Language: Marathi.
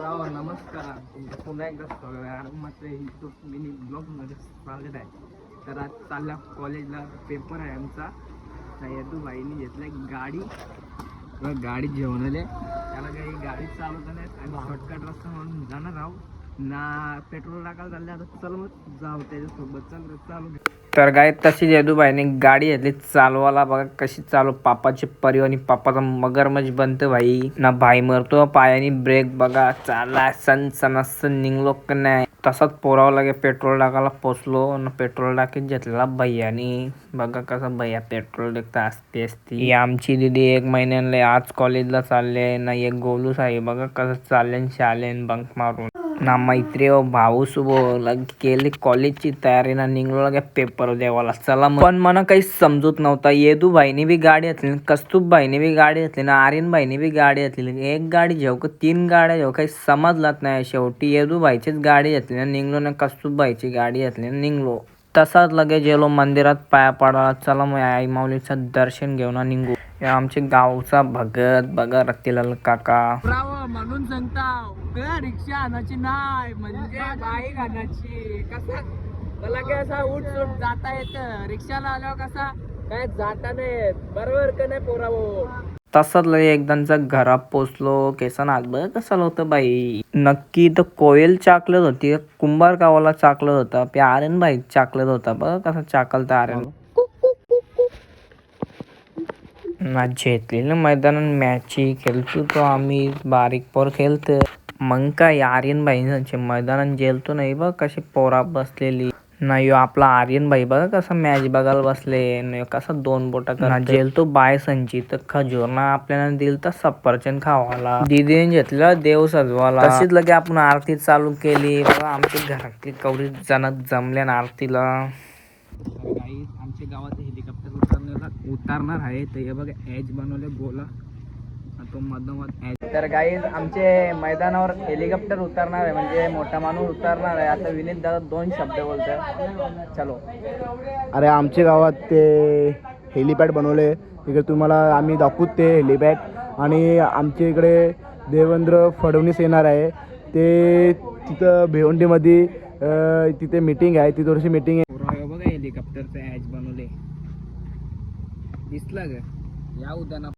पोराव नमस्कार. तुमचं पुन्हा एकदा स्वागत आहे. मात्र युट्यूब मिनी ब्लॉगमध्ये स्वागत आहे. तर आज चालल्या कॉलेजला पेपर आहे आमचा. यदूबाईंनी घेतलं गाडी गाडी घेऊन आले. त्याला काही गाडी चालवता नाही आणि शॉर्टकट रस्ता म्हणून जाणार आहोत ना. पेट्रोल टाकायला चालले. आता चल मग जाऊ त्याच्यासोबत. चालू तर काय तशी यदूबाईने गाडी घेतली चालवायला. बघा कशी चालू. पापाची परिवानी पापाचा मगरमच्छ बनतं भाई ना. भाई मरतो पायानी. ब्रेक बघा चालला सनसनासन निघलो का नाही. तसाच पोरावं लागे. पेट्रोल टाकायला पोचलो ना. पेट्रोल टाकीत घेतलेला भैयानी. बघा कसं भैया पेट्रोल टाकता असते असते. ही आमची दिदी 1 महिन्याला आज कॉलेजला चालले ना. एक गोलू साहेब बघा कसं चालले शालेन बंक मारून ना. मैत्री व भाऊ सुबो केली कॉलेजची तयारी ना. निघलो लगे पेपर द्यावाला. चला पण मला काही समजत नव्हता. येदू भाईनी बी गाडी घेतली, कस्तूप भाईनी बी गाडी घेतली ना. आर्यन भाईनी बी गाडी घेतली. एक गाडी घेऊ का 3 गाड्या घेऊ काही समजलाच नाही. शेवटी येदू भाईचीच गाडी घेतली ना. निघलो ना. कस्तूप भाईची गाडी घेतली ना. निघलो तसाच लगेच गेलो मंदिरात पाया पडायला. चला मग आई माऊलीचं दर्शन घेऊन निघू. आमचे गावचा भगत बघा रत्तीलाल काका म्हणून सांगता रिक्षा आणायची नाही म्हणजे बाईक आणायची. कसा मला काय असा उठ सुट जाता येत. रिक्षाला आल्यावर कसा काय जाता नाही. बरोबर का नाही पोरावो. तसंच लय एकदांचा घरात पोचलो. केसन आज बघ कसं होतं बाई. नक्की तर कोयल चाकलत होती. कुंभार गावाला चाकलत होता. पे आर्यन बाई चाकलत होता. बघ कसं चाकलत आर्यन ना. झेतलेलं मैदानात मॅची खेळतो तो आम्ही बारीक पोर खेळतो. मग काय आर्यन भाईचे मैदानात जेलतो नाही. बघ कशी पोरा बसलेली नाही. आपला आर्यन भाई बघा कसं मॅच बघायला बसले. कसं 2 बोटा करा जेलतो बाय संची. तर खजूरना आपल्याला दिल तर सफरचंद खावाला. दीदीने घेतलं देव सजवाला. तशीच लगे आपण आरती चालू केली. बघा आमच्या घरातली कवडी जण जमल्या ना आरतीला. आमच्या गावात हेलिकॉप्टर उतरणार आहे. तर हे बघा एज बनवले गोला तो मधोमध एज. तर गाईज आमचे मैदानावर हेलिकॉप्टर उतरणार आहे. म्हणजे मोठा माणूस उतरणार आहे. आता विनीत दादा 2 शब्द बोलतोय. चलो. अरे आमच्या गावात ते हेलिपॅड बनवले. इकडे तुम्हाला आम्ही दाखवू ते हेलिपॅड. आणि आमच्या इकडे देवेंद्र फडणवीस येणार आहे. ते तिथं भिवंडीमध्ये तिथे मीटिंग आहे. ती थोडीशी मीटिंग आहे. बघा हेलिकॉप्टरचं एज बनवले. दिसला ग या उद्याना.